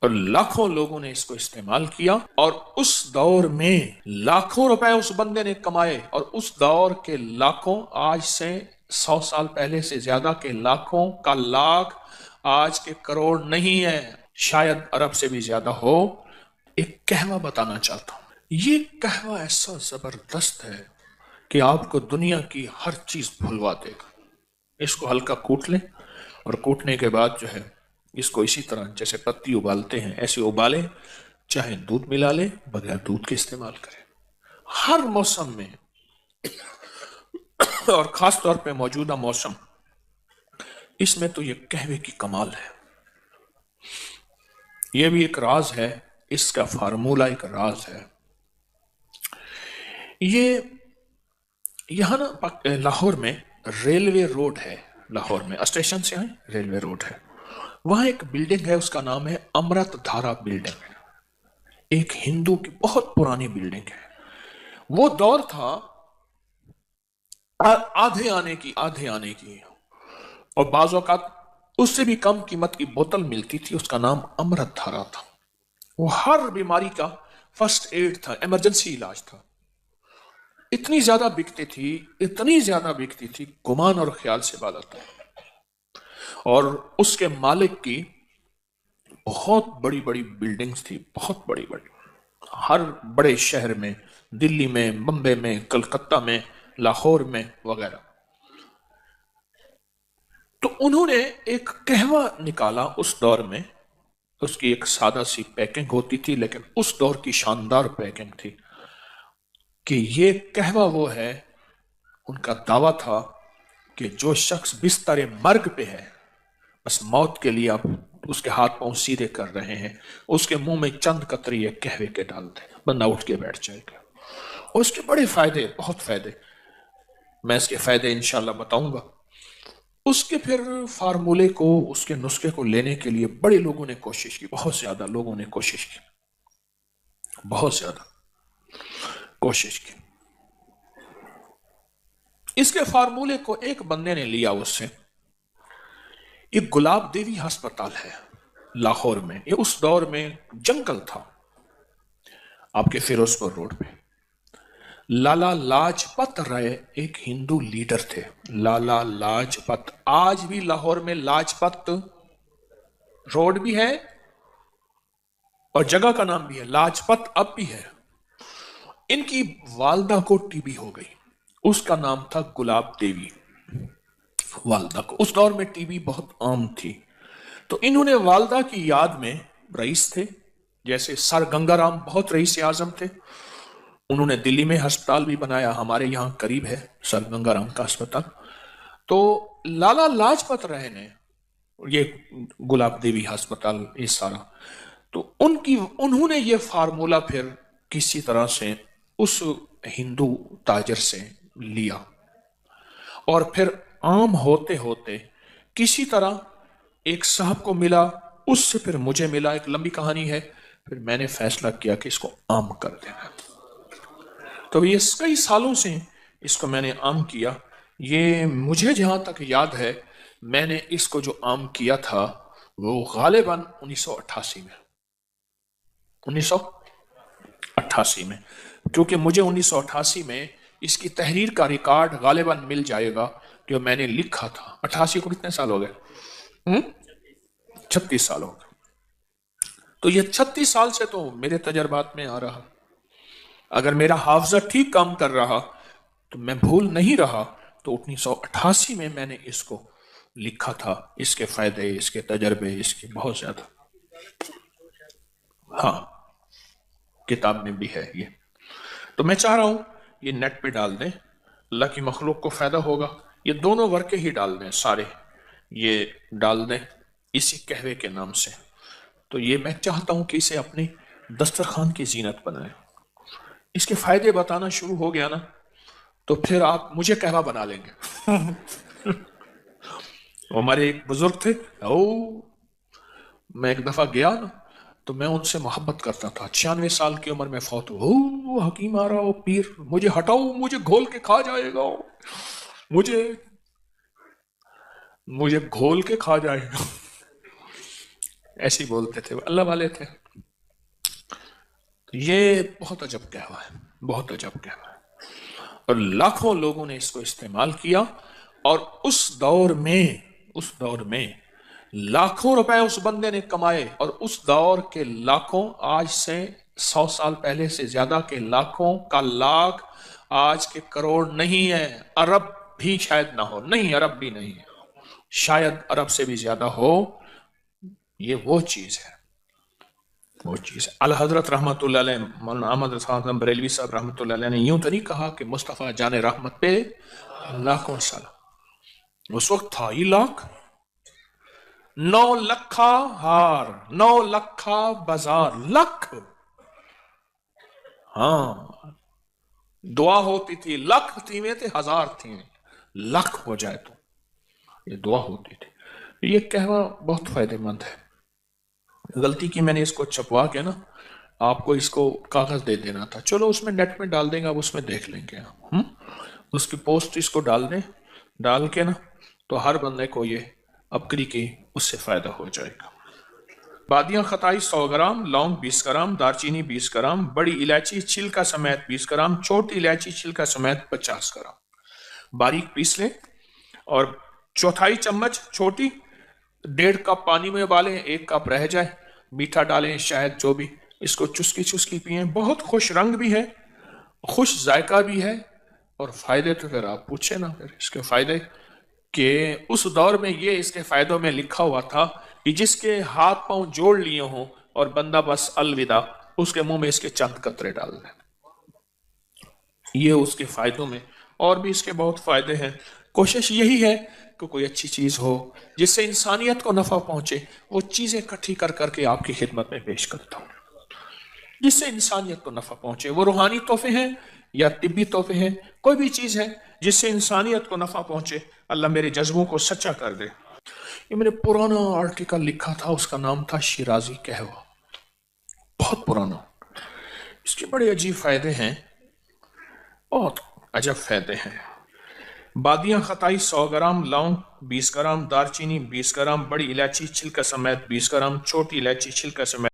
اور لاکھوں لوگوں نے اس کو استعمال کیا، اور اس دور میں لاکھوں روپے اس بندے نے کمائے، اور اس دور کے لاکھوں آج سے 100 سال پہلے سے زیادہ کے لاکھوں کا لاکھ آج کے کروڑ نہیں ہے، شاید ارب سے بھی زیادہ ہو۔ ایک قہوہ بتانا چاہتا ہوں، یہ قہوہ ایسا زبردست ہے کہ آپ کو دنیا کی ہر چیز بھلوا دے گا۔ اس کو ہلکا کوٹ لیں، اور کوٹنے کے بعد جو ہے اس کو اسی طرح جیسے پتی ابالتے ہیں ایسے ابالیں، چاہے دودھ ملا لیں، بغیر دودھ کے استعمال کریں ہر موسم میں، اور خاص طور پہ موجودہ موسم، اس میں تو یہ قہوے کی کمال ہے۔ یہ بھی ایک راز ہے، اس کا فارمولہ ایک راز ہے۔ یہ یہاں نا لاہور میں ریلوے روڈ ہے، لاہور میں اسٹیشن سے آئیں ریلوے روڈ ہے، وہاں ایک بلڈنگ ہے، اس کا نام ہے امرت دھارا بلڈنگ، ایک ہندو کی بہت پرانی بلڈنگ ہے۔ وہ دور تھا آدھے آنے کی، اور بعض اوقات اس سے بھی کم قیمت کی بوتل ملتی تھی، اس کا نام امرت دھارا تھا۔ وہ ہر بیماری کا فرسٹ ایڈ تھا، ایمرجنسی علاج تھا۔ اتنی زیادہ بکتی تھی گمان اور خیال سے بالاتر، اور اس کے مالک کی بہت بڑی بڑی بلڈنگز تھی، بہت بڑی بڑی، ہر بڑے شہر میں، دلی میں، بمبے میں، کلکتہ میں، لاہور میں وغیرہ۔ تو انہوں نے ایک قہوہ نکالا اس دور میں، اس کی ایک سادہ سی پیکنگ ہوتی تھی، لیکن اس دور کی شاندار پیکنگ تھی کہ یہ قہوہ وہ ہے، ان کا دعویٰ تھا کہ جو شخص بستر مرگ پہ ہے، بس موت کے لیے آپ اس کے ہاتھ پاؤں سیدھے کر رہے ہیں، اس کے منہ میں چند قطرے قہوے کے ڈال دیں، بندہ اٹھ کے بیٹھ جائے گا۔ اور اس کے بڑے فائدے، بہت فائدے، میں اس کے فائدے انشاءاللہ بتاؤں گا۔ اس کے پھر فارمولے کو، اس کے نسخے کو لینے کے لیے بڑے لوگوں نے کوشش کی، بہت زیادہ لوگوں نے کوشش کی، بہت زیادہ کوشش کی۔ اس کے فارمولے کو ایک بندے نے لیا اس سے، ایک گلاب دیوی ہسپتال ہے لاہور میں، یہ اس دور میں جنگل تھا، آپ کے فیروز پور روڈ پہ۔ لالا لاجپت رائے ایک ہندو لیڈر تھے، لالا لاجپت، آج بھی لاہور میں لاجپت روڈ بھی ہے اور جگہ کا نام بھی ہے، لاجپت اب بھی ہے۔ ان کی والدہ کو ٹی بی ہو گئی، اس کا نام تھا گلاب دیوی، والدہ کو، اس دور میں ٹی بی بہت عام تھی، تو انہوں نے والدہ کی یاد میں، رئیس تھے جیسے سر گنگا رام بہت رئیس اعظم تھے، انہوں نے دلی میں ہسپتال بھی بنایا، ہمارے یہاں قریب ہے سر گنگا رام کا ہسپتال۔ تو لالا لاجپت رائے نے یہ گلاب دیوی ہسپتال، یہ سارا، تو انہوں نے یہ فارمولہ پھر کسی طرح سے اس ہندو تاجر سے لیا، اور پھر عام ہوتے ہوتے کسی طرح ایک صاحب کو ملا، اس سے پھر مجھے ملا، ایک لمبی کہانی ہے، پھر میں نے فیصلہ کیا کہ اس کو عام کر دینا۔ تو یہ کئی سالوں سے اس کو میں نے عام کیا۔ یہ مجھے جہاں تک یاد ہے، میں نے اس کو جو عام کیا تھا وہ غالباً 1988 میں، 1988 میں، کیونکہ مجھے 1988 میں اس کی تحریر کا ریکارڈ غالباً مل جائے گا جو میں نے لکھا تھا۔ 88 کو کتنے سال ہو گئے؟ 36 سال ہو گئے۔ تو یہ 36 سال سے تو میرے تجربات میں آ رہا، اگر میرا حافظہ ٹھیک کام کر رہا تو میں بھول نہیں رہا، تو 1988 میں نے اس کو لکھا تھا، اس کے فائدے، اس کے تجربے، اس کے بہت زیادہ، ہاں کتاب میں بھی ہے یہ۔ تو میں چاہ رہا ہوں یہ نیٹ پہ ڈال دیں، اللہ کی مخلوق کو فائدہ ہوگا، یہ دونوں ورقے ہی ڈال دیں، سارے یہ ڈال دیں اسی قہوے کے نام سے۔ تو یہ میں چاہتا ہوں کہ اسے اپنی دسترخوان کی زینت بنائیں۔ اس کے فائدے بتانا شروع ہو گیا نا تو پھر آپ مجھے قہوہ بنا لیں گے۔ ہمارے ایک بزرگ تھے، میں ایک دفعہ گیا نا تو میں ان سے محبت کرتا تھا، 96 سال کی عمر میں فوت ہو، حکیم آ رہا ہو، پیر، مجھے ہٹاؤ، مجھے گھول کے کھا جائے گا، مجھے گھول کے کھا جائے گا۔ ایسے ہی بولتے تھے، وہ اللہ والے تھے. یہ بہت عجب کہوا ہے، بہت عجب کہوا ہے. اور لاکھوں لوگوں نے اس کو استعمال کیا، اور اس دور میں لاکھوں روپے اس بندے نے کمائے. اور اس دور کے لاکھوں، آج سے 100 سال پہلے سے زیادہ کے لاکھوں کا لاکھ آج کے کروڑ نہیں ہے. ارب بھی شاید نہ ہو، نہیں ارب بھی نہیں ہے، شاید ارب سے بھی زیادہ ہو. یہ وہ چیز ہے، وہ چیز ہے. الحضرت رحمت اللہ علیہ، مولانا احمد رضا خان بریلوی صاحب رحمت اللہ علیہ نے یوں تو نہیں کہا کہ مصطفیٰ جان رحمت پہ لاکھوں سلام. اس وقت تھا ہی لاکھ. 9 لکھا ہار، 9 لکھا بازار، لکھ. ہاں دعا ہوتی تھی، لکھ تھیویں تھے، ہزار تھیویں، لکھ ہو جائے تو یہ دعا ہوتی تھی. یہ کہوا بہت فائدہ مند ہے. غلطی کی میں نے اس کو چھپوا کے نا آپ کو اس کو کاغذ دے دینا تھا. چلو اس میں نیٹ میں ڈال دیں گے، اب اس میں دیکھ لیں گے. اس کی پوسٹ اس کو ڈال دیں، ڈال کے نا تو ہر بندے کو یہ اپکری کی اس سے فائدہ ہو جائے گا. بادیاں خطائی 100 گرام، لونگ 20 گرام، دارچینی 20 گرام، بڑی الائچی چھلکا سمیت 20 گرام، چھوٹی الائچی چھلکا سمیت 50 گرام باریک پیس لیں. اور چوتھائی چمچ چھوٹی 1.5 کپ پانی میں ابالیں، 1 کپ رہ جائے، میٹھا ڈالیں شاید جو بھی، اس کو چسکی چسکی پئیں. بہت خوش رنگ بھی ہے، خوش ذائقہ بھی ہے. اور فائدے تو پھر آپ پوچھیں نا، پھر اس کے فائدے کہ اس دور میں یہ اس کے فائدوں میں لکھا ہوا تھا کہ جس کے ہاتھ پاؤں جوڑ لیے ہوں اور بندہ بس الوداع، اس کے منہ میں اس کے چند قطرے ڈال دیں. یہ اس کے فائدوں میں. اور بھی اس کے بہت فائدے ہیں. کوشش یہی ہے کہ کوئی اچھی چیز ہو جس سے انسانیت کو نفع پہنچے، وہ چیزیں اکٹھی کر کر کے آپ کی خدمت میں پیش کرتا ہوں جس سے انسانیت کو نفع پہنچے. وہ روحانی تحفے ہیں یا طبی تحفے ہیں، کوئی بھی چیز ہے جس سے انسانیت کو نفع پہنچے. اللہ میرے جذبوں کو سچا کر دے. یہ میں نے پرانا آرٹیکل لکھا تھا، اس کا نام تھا شیرازی قہوہ، بہت پرانا. اس کے بڑے عجیب فائدے ہیں، بہت عجب فائدے ہیں. بادیاں خطائی 100 گرام، لونگ 20 گرام، دارچینی 20 گرام، بڑی الائچی چھلکا سمیت 20 گرام، چھوٹی الائچی چھلکا سمیت